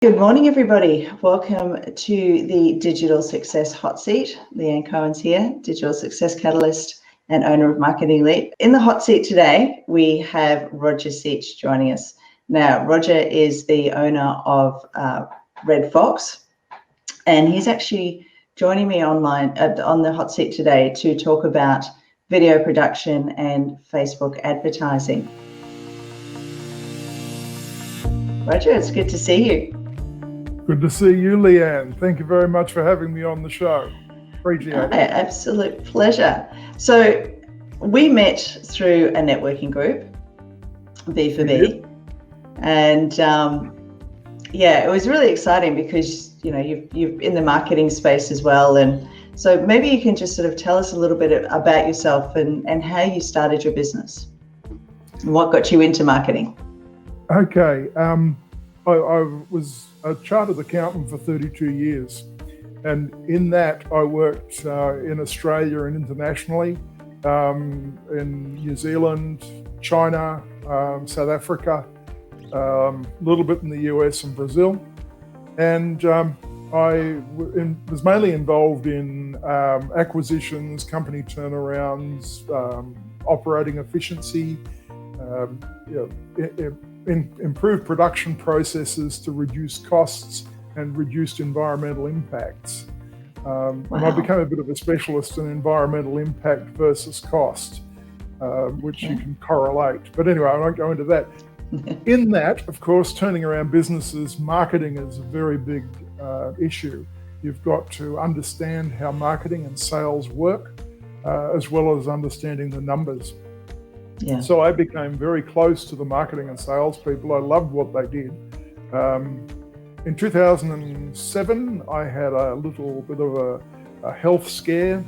Good morning, everybody. Welcome to the Digital Success Hot Seat. Leanne Cohen's here, Digital Success Catalyst and owner of Marketing Leap. In the hot seat today, we have Roger Seach joining us. Now, Roger is the owner of Red Fox, and he's actually joining me online on the hot seat today to talk about video production and Facebook advertising. Roger, it's good to see you. Good to see you, Leanne. Thank you very much for having me on the show. Appreciate it. Absolute pleasure. So we met through a networking group, B4B, and it was really exciting because you're in the marketing space as well, and so maybe you can just sort of tell us a little bit about yourself and how you started your business and what got you into marketing. Okay. I was a chartered accountant for 32 years, and in that I worked in Australia and internationally, in New Zealand, China, South Africa, a little bit in the US and Brazil, and I was mainly involved in acquisitions, company turnarounds, operating efficiency, improved production processes to reduce costs and reduced environmental impacts. And I became a bit of a specialist in environmental impact versus cost, which you can correlate. But anyway, I won't go into that. In that, of course, turning around businesses, marketing is a very big issue. You've got to understand how marketing and sales work, as well as understanding the numbers. Yeah. So I became very close to the marketing and sales people. I loved what they did. In 2007, I had a little bit of a health scare,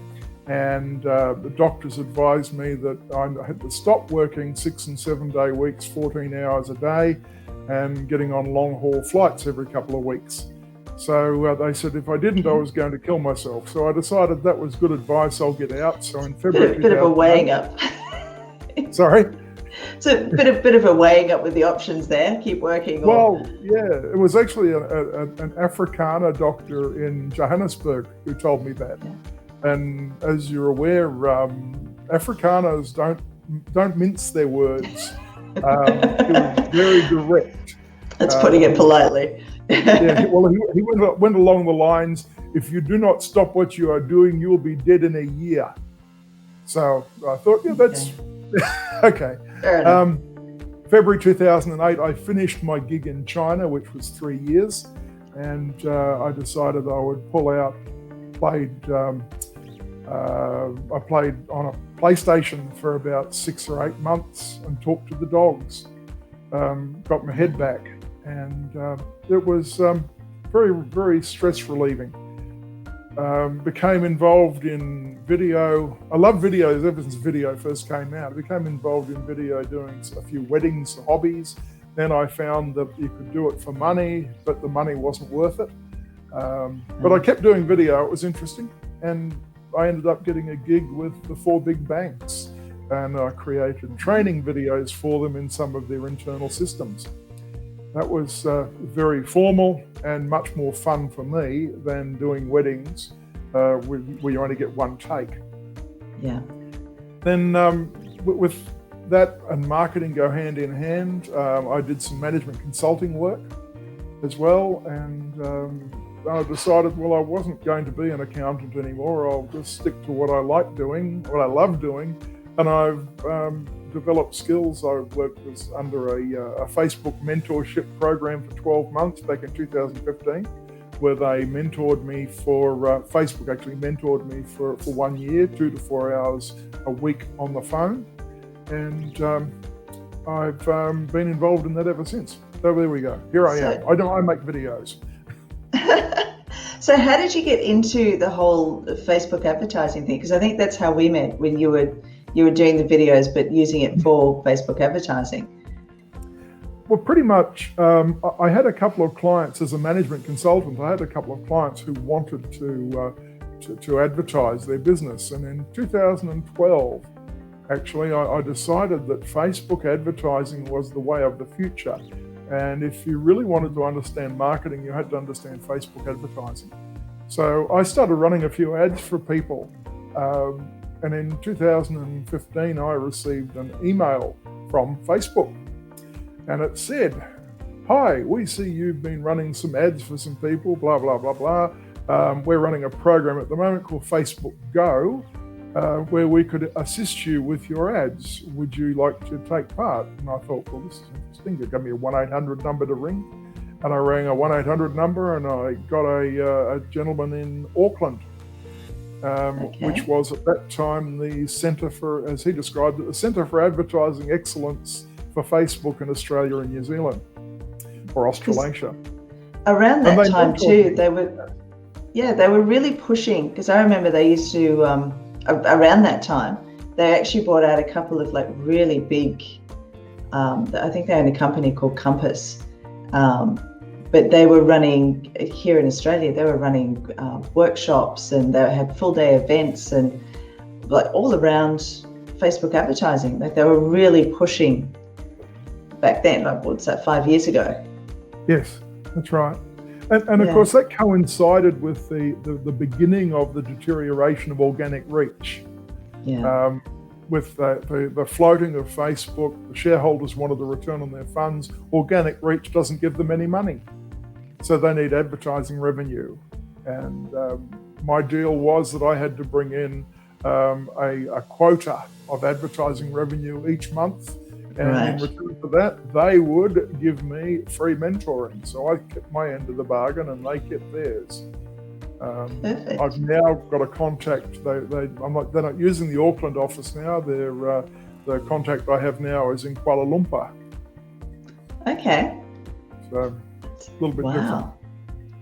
and the doctors advised me that I had to stop working 6 and 7 day weeks, 14 hours a day, and getting on long haul flights every couple of weeks. So they said if I didn't, I was going to kill myself. So I decided that was good advice. I'll get out. So in February, bit of a weighing up. Sorry? So a bit of a weighing up with the options there. Keep working. Well, yeah, it was actually an Afrikaner doctor in Johannesburg who told me that. Yeah. And as you're aware, Afrikaners don't mince their words. It was very direct. That's putting it politely. Yeah, well, he went along the lines, if you do not stop what you are doing, you will be dead in a year. So I thought, that's... Okay. February 2008, I finished my gig in China, which was 3 years, and I decided I would pull out. I played on a PlayStation for about 6 or 8 months and talked to the dogs. Got my head back, and it was very, very stress relieving. Became involved in video. I love videos ever since video first came out. I became involved in video, doing a few weddings, hobbies. Then I found that you could do it for money, but the money wasn't worth it. But I kept doing video. It was interesting. And I ended up getting a gig with the 4 big banks. And I created training videos for them in some of their internal systems. That was very formal and much more fun for me than doing weddings where you only get one take. Yeah. Then with that and marketing go hand in hand, I did some management consulting work as well. And I decided, well, I wasn't going to be an accountant anymore. I'll just stick to what I like doing, what I love doing. And I've developed skills. I worked under a Facebook mentorship program for 12 months back in 2015, where they mentored me for, Facebook actually mentored me for 1 year, 2 to 4 hours a week on the phone. And I've been involved in that ever since. So there we go. Here I am. I make videos. So how did you get into the whole Facebook advertising thing? Because I think that's how we met, when you were doing the videos, but using it for Facebook advertising. Well, pretty much. I had a couple of clients as a management consultant. I had a couple of clients who wanted to advertise their business. And in 2012, actually, I decided that Facebook advertising was the way of the future. And if you really wanted to understand marketing, you had to understand Facebook advertising. So I started running a few ads for people. And in 2015, I received an email from Facebook. And it said, "Hi, we see you've been running some ads for some people, blah, blah, blah, blah. We're running a program at the moment called Facebook Go, where we could assist you with your ads. Would you like to take part?" And I thought, well, this is interesting. They gave me a 1-800 number to ring. And I rang a 1-800 number, and I got a gentleman in Auckland, which was at that time the Centre for, as he described it, the Centre for Advertising Excellence for Facebook in Australia and New Zealand, or Australasia. Around that time too, they were really pushing, because I remember they used to, around that time, they actually brought out a couple of like really big, I think they owned a company called Compass, but they were running, here in Australia, they were running workshops, and they had full day events and like all around Facebook advertising. Like they were really pushing back then, like what's that, 5 years ago? Yes, that's right. And of course that coincided with the beginning of the deterioration of organic reach. Yeah. With the floating of Facebook, the shareholders wanted the return on their funds. Organic reach doesn't give them any money. So they need advertising revenue. And my deal was that I had to bring in a quota of advertising revenue each month. And in return for that, they would give me free mentoring. So I kept my end of the bargain and they kept theirs. I've now got a contact. They're not using the Auckland office now. The contact I have now is in Kuala Lumpur. Okay. So it's a little bit different.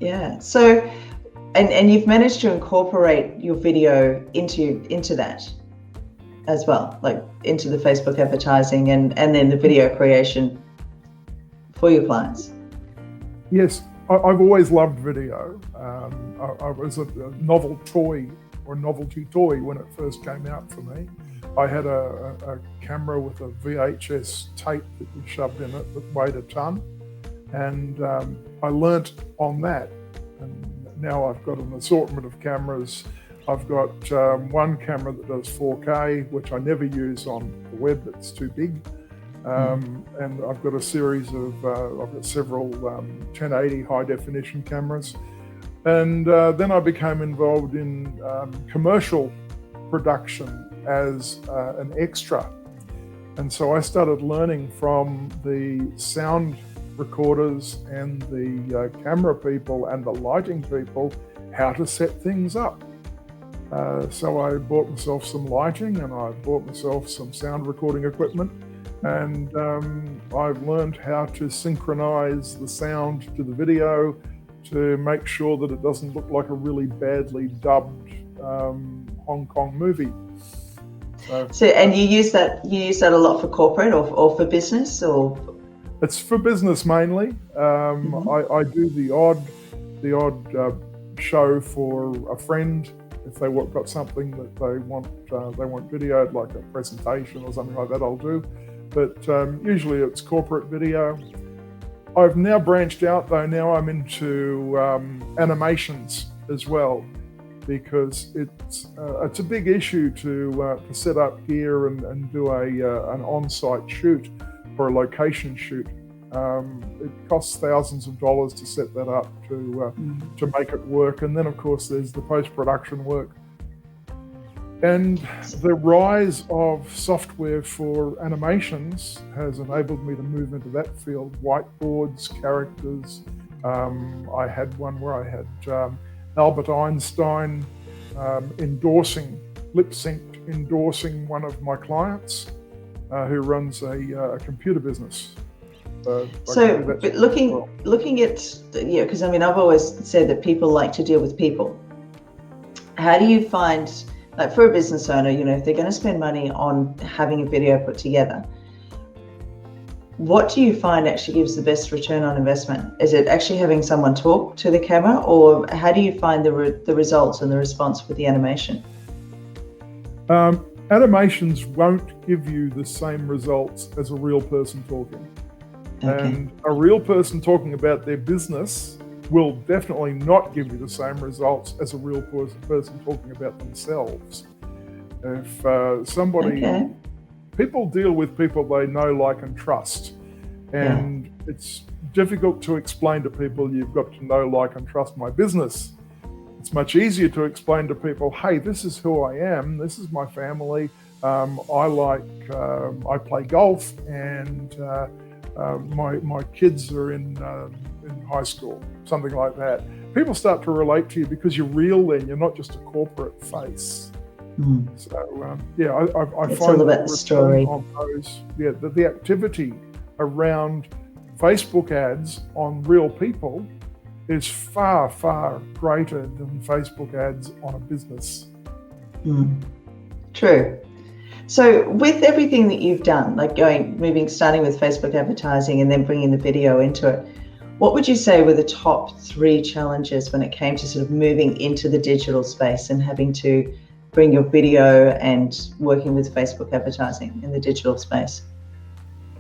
Yeah. So, and you've managed to incorporate your video into that as well, like into the Facebook advertising and then the video creation for your clients. Yes, I've always loved video. I was a novelty toy when it first came out for me. I had a camera with a VHS tape that we shoved in it that weighed a ton, and I learnt on that. And now I've got an assortment of cameras. I've got one camera that does 4K, which I never use on the web, it's too big. And I've got a series of, I've got several 1080 high definition cameras. And then I became involved in commercial production as an extra. And so I started learning from the sound recorders and the camera people and the lighting people how to set things up. So I bought myself some lighting and I bought myself some sound recording equipment, and I've learned how to synchronize the sound to the video to make sure that it doesn't look like a really badly dubbed Hong Kong movie. So and you use that a lot for corporate or for business, or? It's for business mainly. I do the odd show for a friend. If they got something that they want videoed, like a presentation or something like that, I'll do. But usually it's corporate video. I've now branched out though. Now I'm into animations as well, because it's a big issue to set up gear and do an on-site shoot or a location shoot. It costs thousands of dollars to set that up to make it work, and then of course there's the post-production work. And the rise of software for animations has enabled me to move into that field. Whiteboards, characters. I had one where I had Albert Einstein lip-synced endorsing one of my clients who runs a computer business. But looking at, because I mean, I've always said that people like to deal with people. How do you find, like for a business owner, if they're going to spend money on having a video put together, what do you find actually gives the best return on investment? Is it actually having someone talk to the camera, or how do you find the results and the response with the animation? Animations won't give you the same results as a real person talking. Okay. And a real person talking about their business will definitely not give you the same results as a real person talking about themselves. If somebody, people deal with people they know, like, and trust. And it's difficult to explain to people, you've got to know, like, and trust my business. It's much easier to explain to people, hey, this is who I am, this is my family, I play golf, and my kids are in high school, something like that. People start to relate to you because you're real then, you're not just a corporate face. So I it's find all about the story. On those, the activity around Facebook ads on real people is far, far greater than Facebook ads on a business. True. So with everything that you've done, like starting with Facebook advertising and then bringing the video into it, what would you say were the top 3 challenges when it came to sort of moving into the digital space and having to bring your video and working with Facebook advertising in the digital space?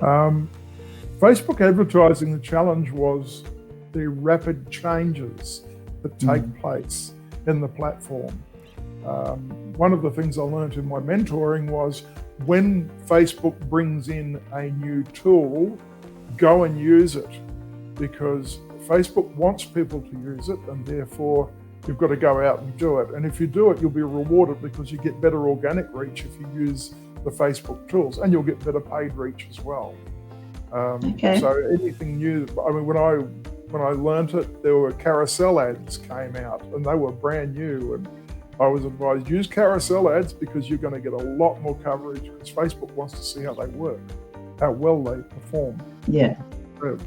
Facebook advertising, the challenge was the rapid changes that take place in the platform. One of the things I learned in my mentoring was, when Facebook brings in a new tool, go and use it, because Facebook wants people to use it, and therefore you've got to go out and do it. And if you do it, you'll be rewarded because you get better organic reach if you use the Facebook tools, and you'll get better paid reach as well. So anything new, I mean, when I learned it, there were carousel ads came out, and they were brand new, and I was advised, use carousel ads because you're going to get a lot more coverage, because Facebook wants to see how they work, how well they perform.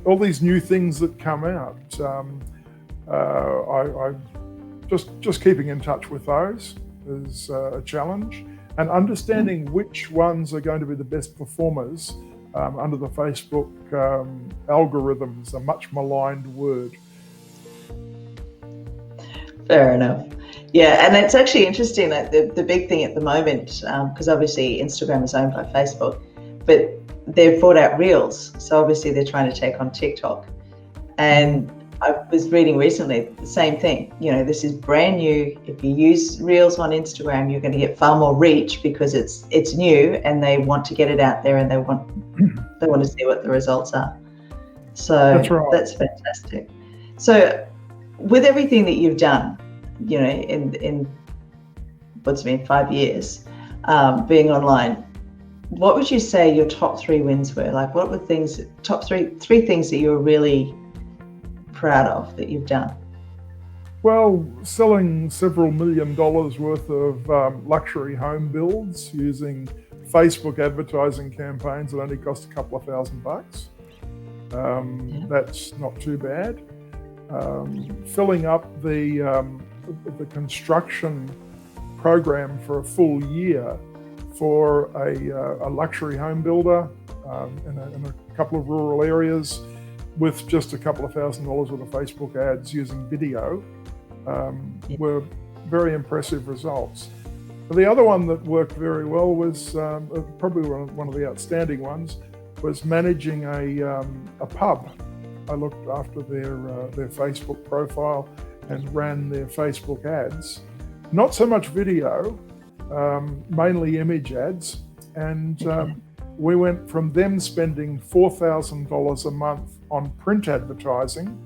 All these new things that come out, I just keeping in touch with those is a challenge, and understanding which ones are going to be the best performers under the Facebook algorithms, a much maligned word. Fair enough. Yeah, and it's actually interesting that the big thing at the moment, because obviously Instagram is owned by Facebook, but they've bought out Reels. So obviously they're trying to take on TikTok. And I was reading recently the same thing. This is brand new. If you use Reels on Instagram, you're going to get far more reach because it's new, and they want to get it out there, and they want to see what the results are. So that's right. That's fantastic. So with everything that you've done, in what's been 5 years being online, what would you say your top 3 wins were? Like, what were top three things that you were really proud of that you've done? Well, selling several $1 million worth of luxury home builds using Facebook advertising campaigns that only cost a couple of $1,000. That's not too bad. Filling up the construction program for a full year for a luxury home builder in a couple of rural areas with just a couple of $1,000 worth of Facebook ads using video were very impressive results. The other one that worked very well was probably one of the outstanding ones, was managing a pub. I looked after their Facebook profile and ran their Facebook ads. Not so much video, mainly image ads. And we went from them spending $4,000 a month on print advertising.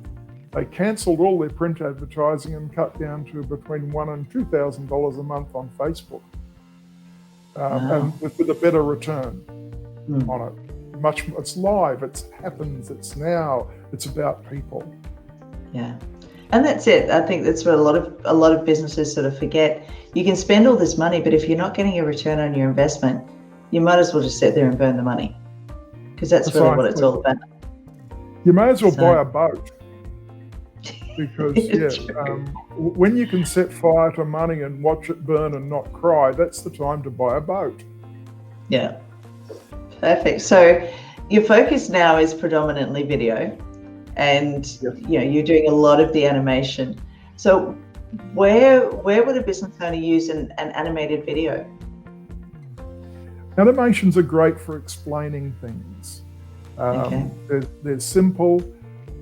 They cancelled all their print advertising and cut down to between $1,000 and $2,000 a month on Facebook, and with a better return on it. It's live, it happens, it's now, it's about people. Yeah, and that's it. I think that's what a lot of businesses sort of forget. You can spend all this money, but if you're not getting a return on your investment, you might as well just sit there and burn the money, because that's really what it's all about. You may as well buy a boat, because when you can set fire to money and watch it burn and not cry, that's the time to buy a boat. Yeah. Perfect. So your focus now is predominantly video, and you're doing a lot of the animation. So where would a business owner use an animated video? Animations are great for explaining things. Okay. They're simple.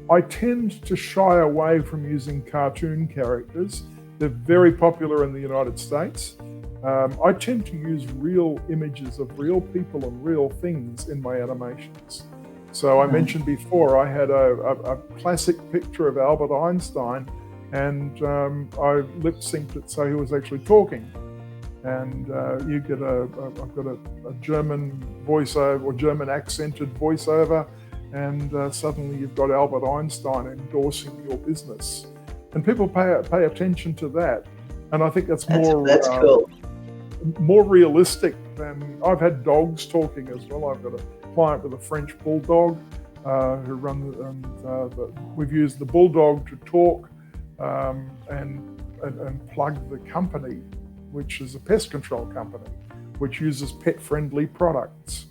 I tend to shy away from using cartoon characters. They're very popular in the United States. I tend to use real images of real people and real things in my animations. So I mentioned before, I had a classic picture of Albert Einstein, and I lip synced it so he was actually talking. And you get I've got a German voiceover or German accented voiceover, and suddenly you've got Albert Einstein endorsing your business, and people pay attention to that, and I think that's cool. More realistic than I've had dogs talking as well. I've got a client with a French bulldog who runs, and we've used the bulldog to talk and plug the company, which is a pest control company, which uses pet-friendly products.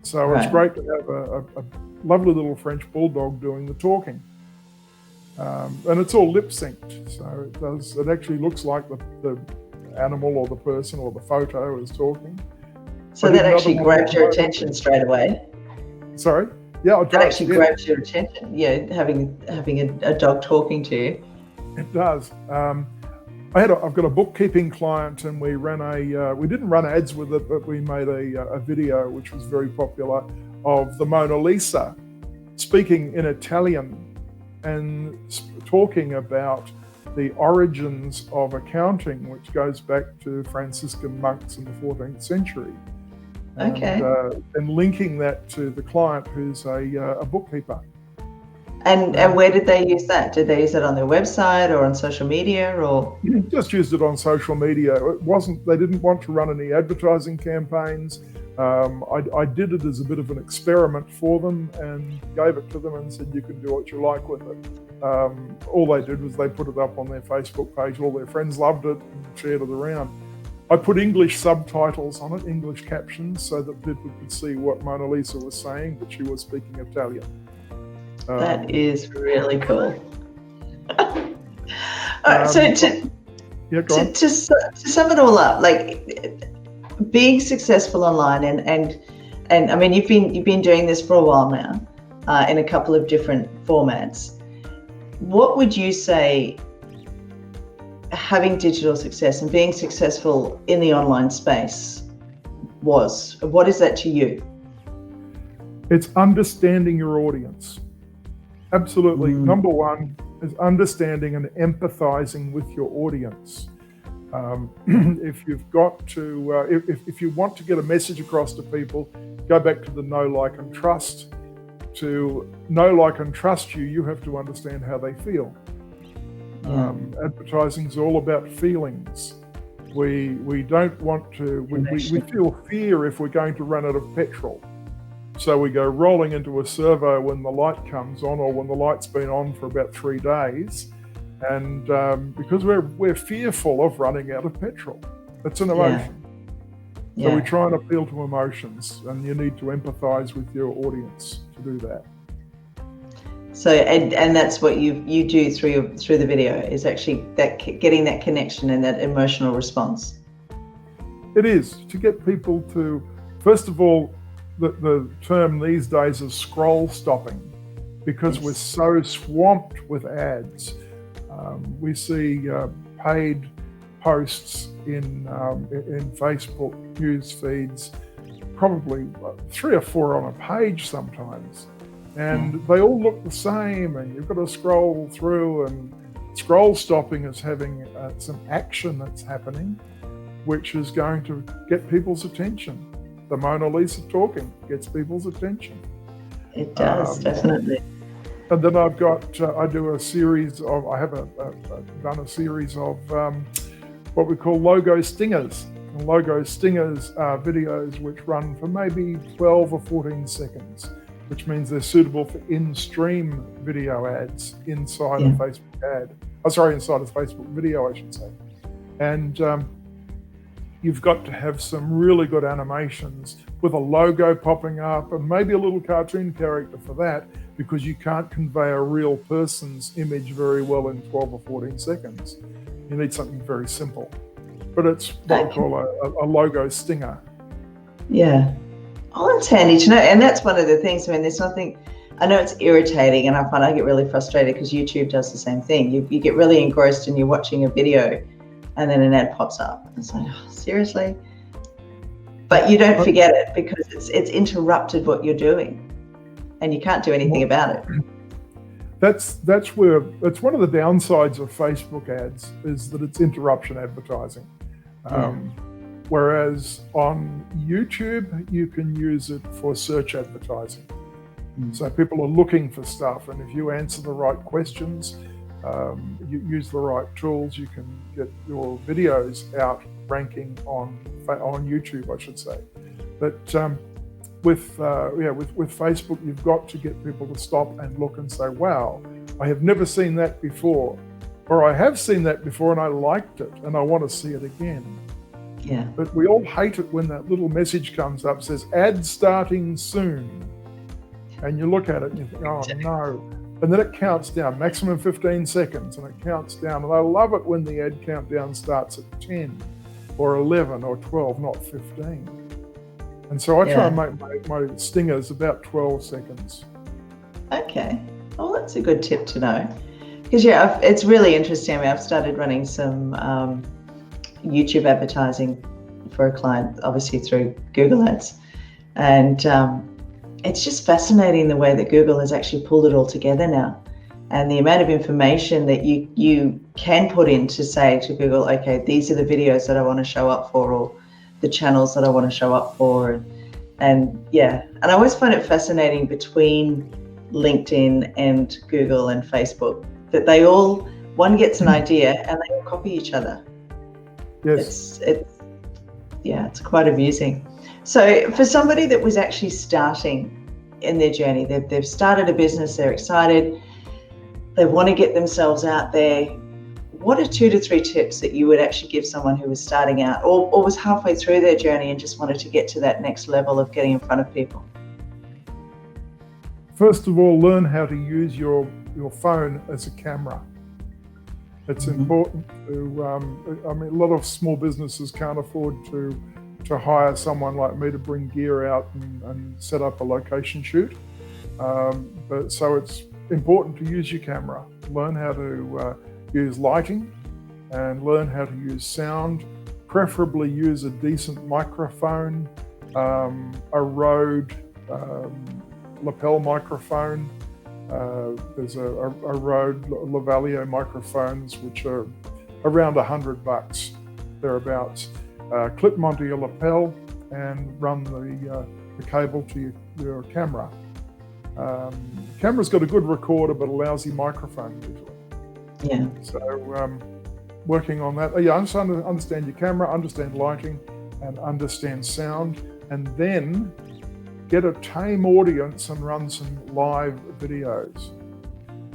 So It's great to have a lovely little French bulldog doing the talking. And it's all lip synced, so it actually looks like the animal or the person or the photo is talking. So that actually grabs your attention straight away. Sorry? Yeah, that actually grabs your attention. Yeah, having a dog talking to you. It does. I've got a bookkeeping client, and we didn't run ads with it, but we made a video which was very popular of the Mona Lisa speaking in Italian and talking about the origins of accounting, which goes back to Franciscan monks in the 14th century. And linking that to the client who's a bookkeeper. And where did they use that? Did they use it on their website or on social media, or? Just used it on social media. They didn't want to run any advertising campaigns. I did it as a bit of an experiment for them and gave it to them and said, you can do what you like with it. All they did was they put it up on their Facebook page. All their friends loved it and shared it around. I put English subtitles on it, English captions, so that people could see what Mona Lisa was saying, but she was speaking Italian. That is really cool. All right, so to sum it all up, like being successful online, and I mean, you've been doing this for a while now, in a couple of different formats. What would you say having digital success and being successful in the online space was? What is that to you? It's understanding your audience. Absolutely. Number one is understanding and empathizing with your audience. If you've got to, if you want to get a message across to people, go back to the know, like, and trust. To know, like, and trust you, you have to understand how they feel. Advertising is all about feelings. We don't want to, we feel fear if we're going to run out of petrol. So we go rolling into a servo when the light comes on, or when the light's been on for about 3 days. And because we're fearful of running out of petrol. It's an emotion. So we try and appeal to emotions, and you need to empathize with your audience to do that. So and that's what you do through the video, is actually getting that connection and that emotional response. It is to get people to, first of all, the term these days is scroll stopping, because we're so swamped with ads. We see paid posts in Facebook news feeds, probably 3 or 4 on a page sometimes, and they all look the same, and you've got to scroll through, and scroll stopping is having some action that's happening, which is going to get people's attention. The Mona Lisa talking gets people's attention. It does, definitely. And then I've got, I do a series of, I've done a series of what we call logo stingers. And logo stingers are videos which run for maybe 12 or 14 seconds, which means they're suitable for in-stream video ads inside a Facebook ad. Inside a Facebook video, I should say. And you've got to have some really good animations with a logo popping up and maybe a little cartoon character for that, because you can't convey a real person's image very well in 12 or 14 seconds. You need something very simple. But it's what I call a logo stinger. Yeah. Oh, that's handy to know. And that's one of the things. I mean, there's nothing. I know it's irritating, and I find I get really frustrated because YouTube does the same thing. You get really engrossed and you're watching a video, and then an ad pops up. It's like, oh, seriously. But you don't forget it because it's interrupted what you're doing, and you can't do anything about it. That's one of the downsides of Facebook ads is that it's interruption advertising. Whereas on YouTube, you can use it for search advertising. So people are looking for stuff, and if you answer the right questions, you use the right tools, you can get your videos out ranking on YouTube, I should say. But with Facebook, you've got to get people to stop and look and say, "Wow, I have never seen that before," or "I have seen that before and I liked it and I want to see it again." Yeah. But we all hate it when that little message comes up, says "ad starting soon," and you look at it and you think, "Oh no." And then it counts down, maximum 15 seconds, and it counts down. And I love it when the ad countdown starts at 10 or 11 or 12, not 15. And so I try and make my stingers about 12 seconds. Okay. Well, that's a good tip to know. Because, it's really interesting. I mean, I've started running some YouTube advertising for a client, obviously through Google Ads. And it's just fascinating the way that Google has actually pulled it all together now. And the amount of information that you can put in to say to Google, okay, these are the videos that I want to show up for, or the channels that I want to show up for. And I always find it fascinating between LinkedIn and Google and Facebook that they all, one gets an idea and they all copy each other. Yes. It's quite amusing. So for somebody that was actually starting in their journey, they've started a business, they're excited, they want to get themselves out there. What are 2 to 3 tips that you would actually give someone who was starting out or was halfway through their journey and just wanted to get to that next level of getting in front of people? First of all, learn how to use your phone as a camera. It's important to, a lot of small businesses can't afford to hire someone like me to bring gear out and set up a location shoot. But so it's important to use your camera, learn how to use lighting and learn how to use sound, preferably use a decent microphone, a Rode lapel microphone. There's a Rode Lavalier microphones, which are around $100, thereabouts. Clip them onto your lapel and run the cable to your camera. The camera's got a good recorder but a lousy microphone usually. Yeah. So working on that. Understand your camera, understand lighting, and understand sound, and then get a tame audience and run some live videos.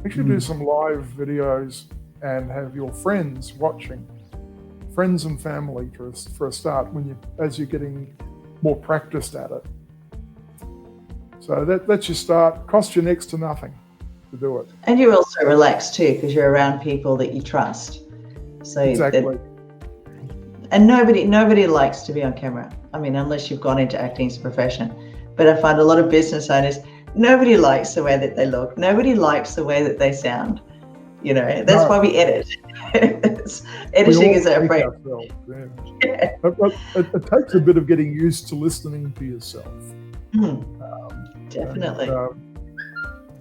Actually do some live videos and have your friends watching. Friends and family for a start as you're getting more practiced at it. So that's your start. Costs you next to nothing to do it. And you're also relaxed too because you're around people that you trust. So exactly. And nobody likes to be on camera. I mean, unless you've gone into acting as a profession. But I find a lot of business owners, nobody likes the way that they look. Nobody likes the way that they sound. That's why we edit. Editing is our brain. It takes a bit of getting used to listening to yourself. Definitely.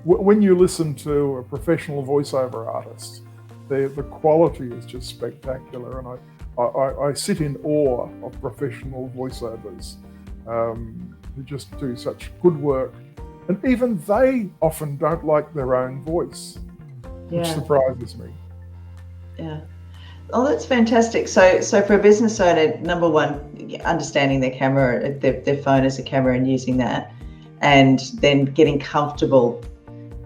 When you listen to a professional voiceover artist, the quality is just spectacular, and I sit in awe of professional voiceovers who just do such good work, and even they often don't like their own voice, which surprises me. Yeah. Oh, that's fantastic. So for a business owner, number one, understanding their camera, their phone as a camera and using that, and then getting comfortable,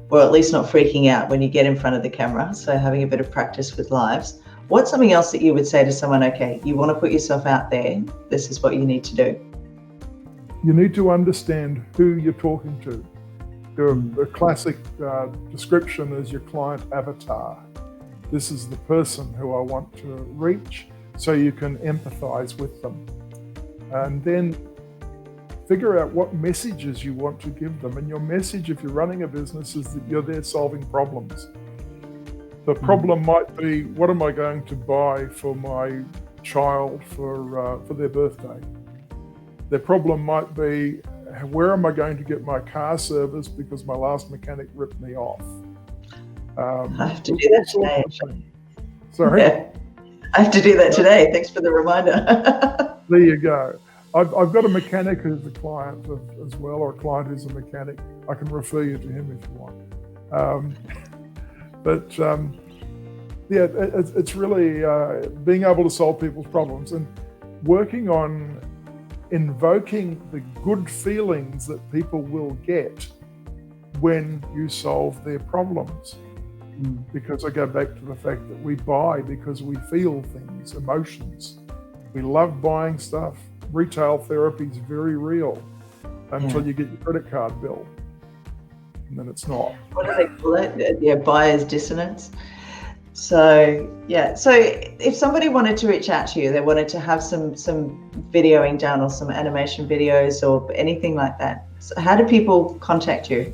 or at least not freaking out when you get in front of the camera. So having a bit of practice with lives. What's something else that you would say to someone, okay, you want to put yourself out there, this is what you need to do? You need to understand who you're talking to. The classic description is your client avatar. This is the person who I want to reach, so you can empathize with them. And then figure out what messages you want to give them. And your message, if you're running a business, is that you're there solving problems. The problem might be, what am I going to buy for my child for their birthday? Their problem might be, where am I going to get my car serviced because my last mechanic ripped me off? I have to do that today. Sorry? Yeah. I have to do that today. Thanks for the reminder. There you go. I've got a mechanic who's a client as well, or a client who's a mechanic. I can refer you to him if you want. It's really being able to solve people's problems and working on invoking the good feelings that people will get when you solve their problems. Because I go back to the fact that we buy because we feel things, emotions. We love buying stuff. Retail therapy is very real until you get your credit card bill, and then it's not. What do they call it? Yeah, buyer's dissonance. So if somebody wanted to reach out to you, they wanted to have some videoing done or some animation videos or anything like that, so how do people contact you?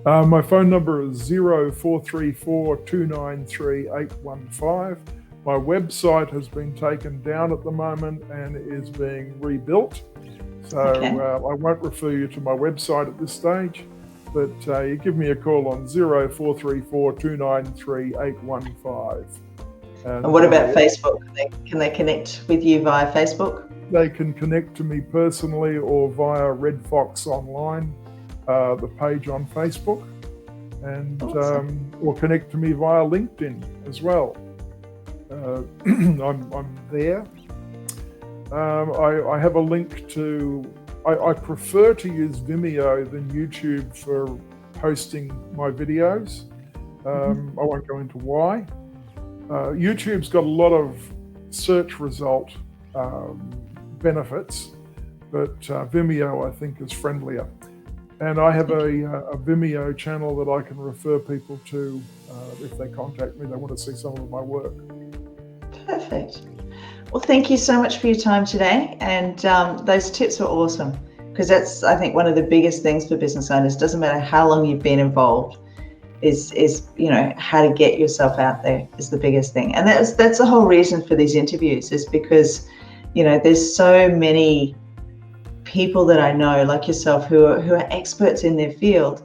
My phone number is 0434 293 815. My website has been taken down at the moment and is being rebuilt. So I won't refer you to my website at this stage, but you give me a call on 0434 293 815. And what about Facebook? Can they connect with you via Facebook? They can connect to me personally or via Red Fox Online, the page on Facebook, and or connect to me via LinkedIn as well. I'm there. I have a link to, I prefer to use Vimeo than YouTube for hosting my videos. I won't go into why. YouTube's got a lot of search result benefits, but Vimeo I think is friendlier. And I have a Vimeo channel that I can refer people to if they contact me, they want to see some of my work. Perfect. Well, thank you so much for your time today. And those tips were awesome, because that's, I think, one of the biggest things for business owners. Doesn't matter how long you've been involved, is how to get yourself out there is the biggest thing. And that's the whole reason for these interviews, is because, there's so many people that I know like yourself who are experts in their field,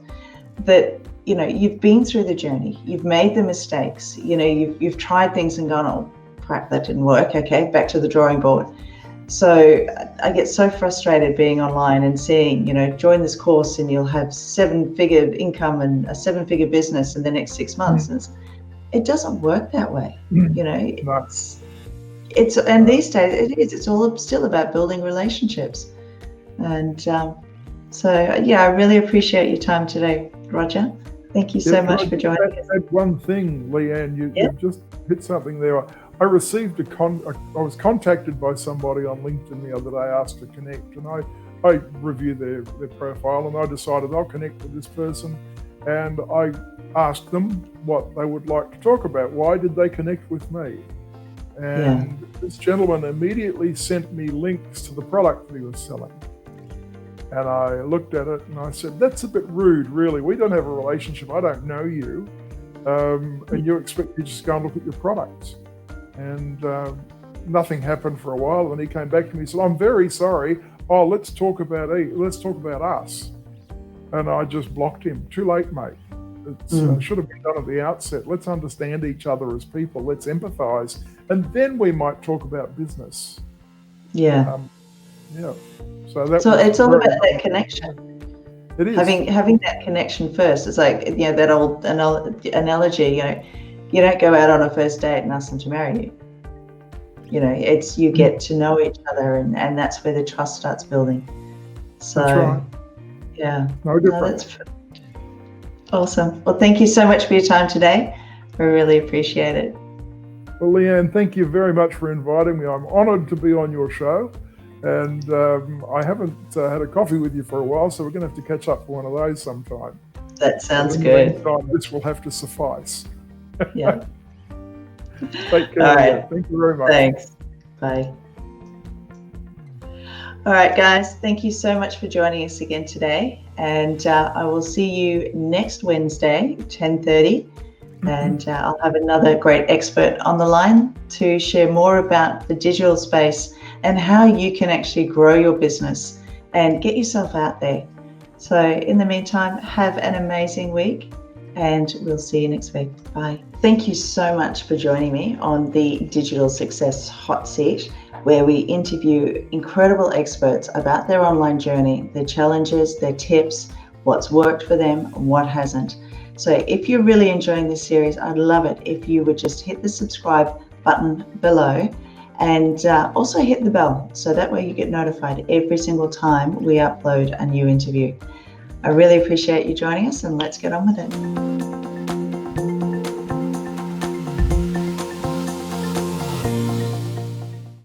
that you've been through the journey, you've made the mistakes, you've tried things and gone, oh crap, that didn't work, okay, back to the drawing board. So I get so frustrated being online and seeing, join this course and you'll have 7-figure income and a 7-figure business in the next 6 months. And it doesn't work that way. It's and these days it's all still about building relationships. And I really appreciate your time today, Roger. Thank you so much for joining us. Add one thing, Leanne, you just hit something there. I received I was contacted by somebody on LinkedIn the other day, asked to connect, and I reviewed their profile, and I decided I'll connect with this person, and I asked them what they would like to talk about. Why did they connect with me? And this gentleman immediately sent me links to the product that he was selling. And I looked at it and I said, that's a bit rude, really. We don't have a relationship. I don't know you. And you expect me to just go and look at your products. And nothing happened for a while. And he came back to me and said, I'm very sorry. Oh, let's talk about us. And I just blocked him. Too late, mate. It should have been done at the outset. Let's understand each other as people. Let's empathize. And then we might talk about business. So it's all about that connection. It is having that connection first. It's like that old analogy. You don't go out on a first date and ask them to marry you. It's you get to know each other, and that's where the trust starts building. So that's right. No different. That's awesome. Well, thank you so much for your time today. We really appreciate it. Well, Leanne, thank you very much for inviting me. I'm honored to be on your show. And I haven't had a coffee with you for a while, so we're going to have to catch up for one of those sometime. That sounds good. This will have to suffice. Yeah. Take care. All right. Thank you very much. Thanks. Bye. All right, guys, thank you so much for joining us again today. And I will see you next Wednesday, 10:30. And I'll have another great expert on the line to share more about the digital space and how you can actually grow your business and get yourself out there. So in the meantime, have an amazing week and we'll see you next week. Bye. Thank you so much for joining me on the Digital Success Hot Seat, where we interview incredible experts about their online journey, their challenges, their tips, what's worked for them, and what hasn't. So if you're really enjoying this series, I'd love it if you would just hit the subscribe button below and also hit the bell so that way you get notified every single time we upload a new interview. I really appreciate you joining us and let's get on with it.